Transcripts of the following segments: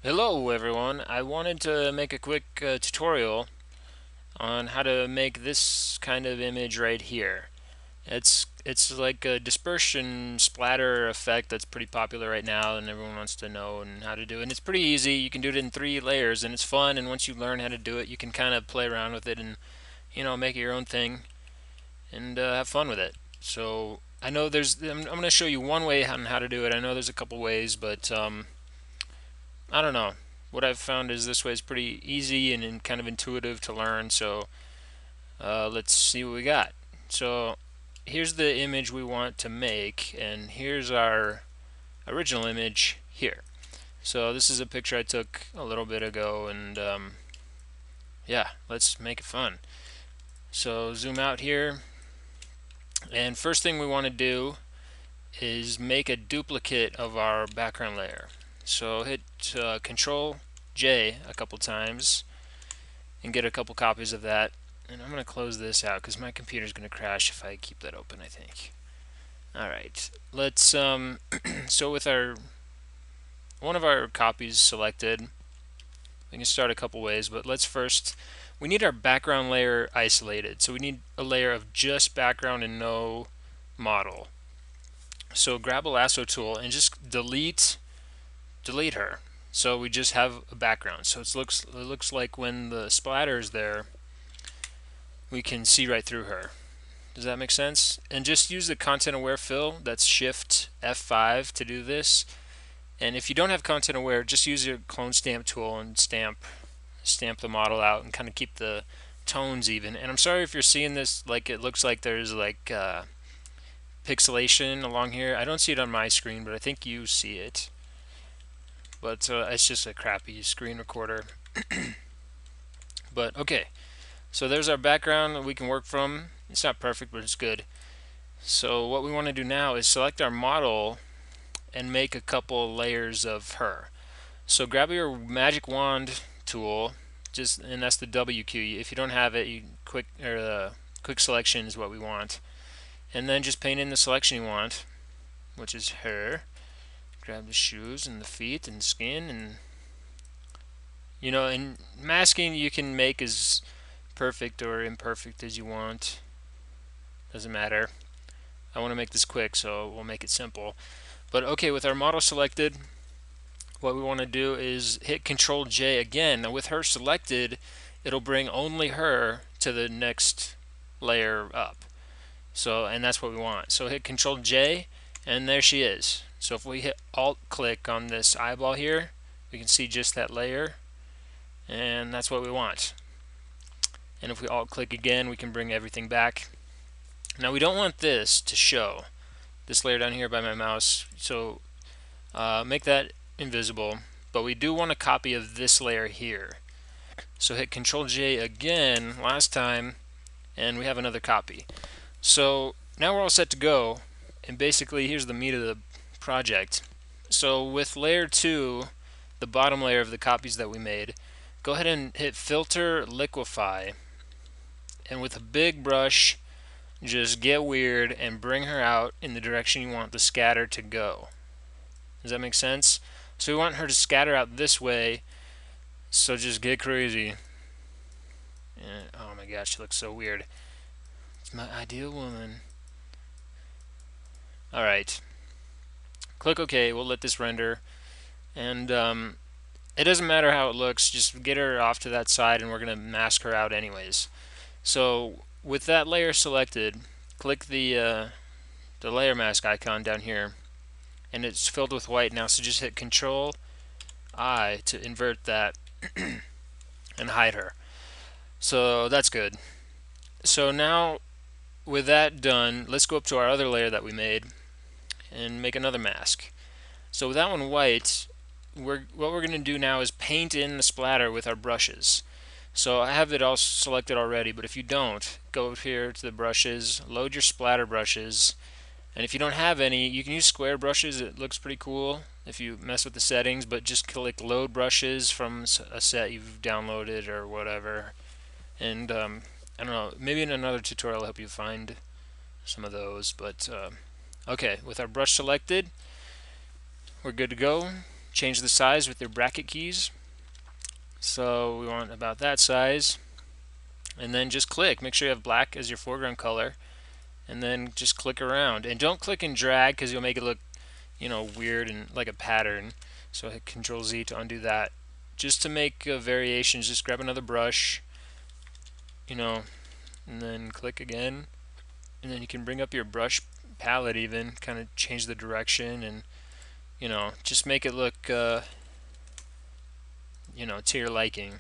Hello everyone, I wanted to make a quick tutorial on how to make this kind of image right here. It's like a dispersion splatter effect that's pretty popular right now and everyone wants to know and how to do it. And it's pretty easy. You can do it in 3 layers and it's fun, and once you learn how to do it you can kind of play around with it and make it your own thing and have fun with it. So I know I'm going to show you one way on how to do it. I know there's a couple ways, but I don't know. What I've found is this way is pretty easy and kind of intuitive to learn. So let's see what we got. So here's the image we want to make, and here's our original image here. So this is a picture I took a little bit ago, and yeah, let's make it fun. So zoom out here, and first thing we want to do is make a duplicate of our background layer. So hit Control J a couple times and get a couple copies of that. And I'm going to close this out because my computer's going to crash if I keep that open, I think. Alright, let's, so with our, one of our copies selected, we can start a couple ways, but let's first, we need our background layer isolated. So we need a layer of just background and no model. So grab a lasso tool and just delete her. So we just have a background. So it looks like when the splatter is there, we can see right through her. Does that make sense? And just use the content aware fill. That's Shift F5 to do this. And if you don't have content aware, just use your clone stamp tool and stamp the model out and kind of keep the tones even. And I'm sorry if you're seeing this like it looks like there's like pixelation along here. I don't see it on my screen, but I think you see it. But it's just a crappy screen recorder. But okay, so there's our background that we can work from. It's not perfect, but it's good. So what we want to do now is select our model and make a couple layers of her. So grab your magic wand tool, and that's the W key. If you don't have it, quick selection is what we want. And then just paint in the selection you want, which is her. Grab the shoes and the feet and the skin, and and masking you can make as perfect or imperfect as you want. Doesn't matter. I want to make this quick, so we'll make it simple. But okay, with our model selected, what we want to do is hit Control J again. Now with her selected, it'll bring only her to the next layer up. So, and that's what we want. So hit Control J, and there she is. So if we hit Alt click on this eyeball here, we can see just that layer, and that's what we want. And if we Alt click again, we can bring everything back. Now we don't want this to show, this layer down here by my mouse, so make that invisible, but we do want a copy of this layer here. So hit Control J again last time, and we have another copy. So now we're all set to go, and basically here's the meat of the project. So with layer 2, the bottom layer of the copies that we made, go ahead and hit Filter Liquify, and with a big brush just get weird and bring her out in the direction you want the scatter to go. Does that make sense? So we want her to scatter out this way, so just get crazy. And, oh my gosh, she looks so weird. It's my ideal woman. Alright. Click OK, we'll let this render. And it doesn't matter how it looks, just get her off to that side and we're going to mask her out anyways. So with that layer selected, click the layer mask icon down here, and it's filled with white now, so just hit Control I to invert that and hide her. So that's good. So now with that done, let's go up to our other layer that we made and make another mask. So with that one white, what we're going to do now is paint in the splatter with our brushes. So I have it all selected already, but if you don't, go up here to the brushes, load your splatter brushes, and if you don't have any, you can use square brushes. It looks pretty cool if you mess with the settings, but just click load brushes from a set you've downloaded or whatever. And I don't know, maybe in another tutorial I'll help you find some of those. But okay, with our brush selected, we're good to go. change the size with your bracket keys. So we want about that size, and then just click. Make sure you have black as your foreground color, and then just click around. And don't click and drag because you'll make it look, weird and like a pattern. So hit Control Z to undo that. Just to make variations, just grab another brush, and then click again, and then you can bring up your brush palette, even kind of change the direction, and just make it look to your liking.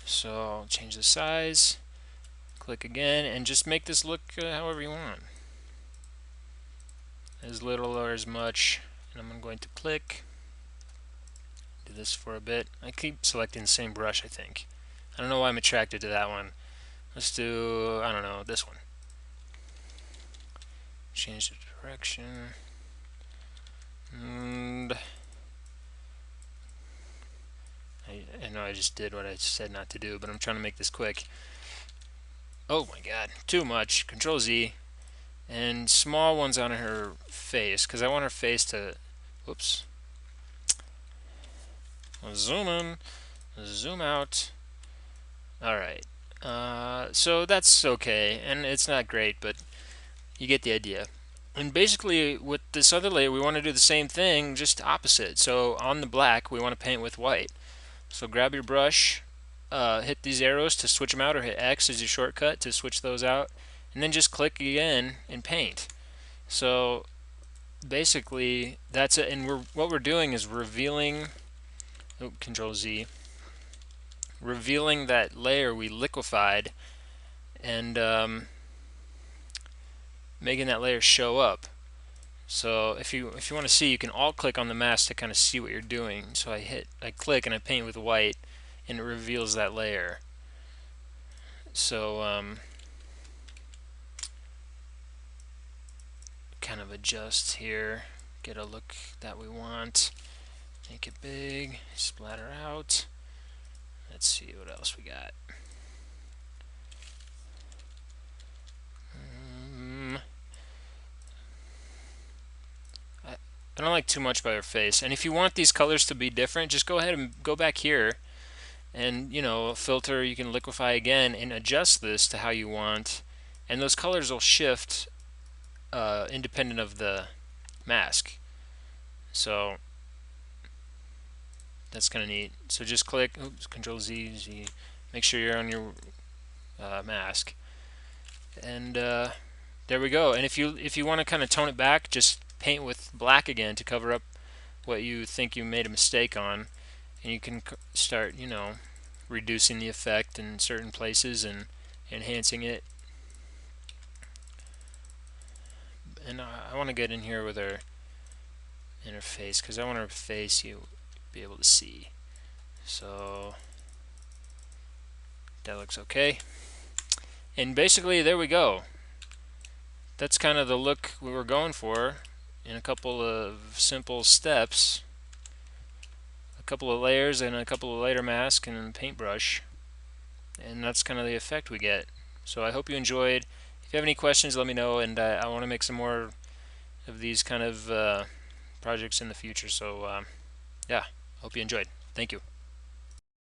So change the size, click again, and just make this look however you want, as little or as much. And I'm going to click, do this for a bit. I keep selecting the same brush, I think. I don't know why I'm attracted to that one. Let's do, I don't know, this one. Change the direction. And I know I just did what I said not to do, but I'm trying to make this quick. Oh my god, too much. Control Z. And small ones on her face, because I want her face to, whoops. I'll zoom in, zoom out. Alright, so that's okay, and it's not great, but you get the idea. And basically, with this other layer, we want to do the same thing, just opposite. So on the black, we want to paint with white. So grab your brush, hit these arrows to switch them out, or hit X as your shortcut to switch those out, and then just click again and paint. So basically, that's it. And what we're doing is revealing, Control Z, revealing that layer we liquefied, and making that layer show up. So if you want to see, you can alt click on the mask to kind of see what you're doing. So I click and I paint with white, and it reveals that layer. So kind of adjust here, get a look that we want, make it big, splatter out. Let's see what else we got. I don't like too much by her face. And if you want these colors to be different, just go ahead and go back here and, filter. You can liquefy again and adjust this to how you want. And those colors will shift independent of the mask. So that's kind of neat. So just click, oops, Control Z, Z. Make sure you're on your mask. And there we go. And if you want to kind of tone it back, just paint with black again to cover up what you think you made a mistake on, and you can start reducing the effect in certain places and enhancing it. And I want to get in here with her face, because I want her face you be able to see. So that looks okay. And basically there we go. That's kind of the look we were going for in a couple of simple steps. A couple of layers and a couple of layer masks and a paintbrush. And that's kind of the effect we get. So I hope you enjoyed. If you have any questions, let me know, and I want to make some more of these kind of projects in the future. So yeah, hope you enjoyed. Thank you.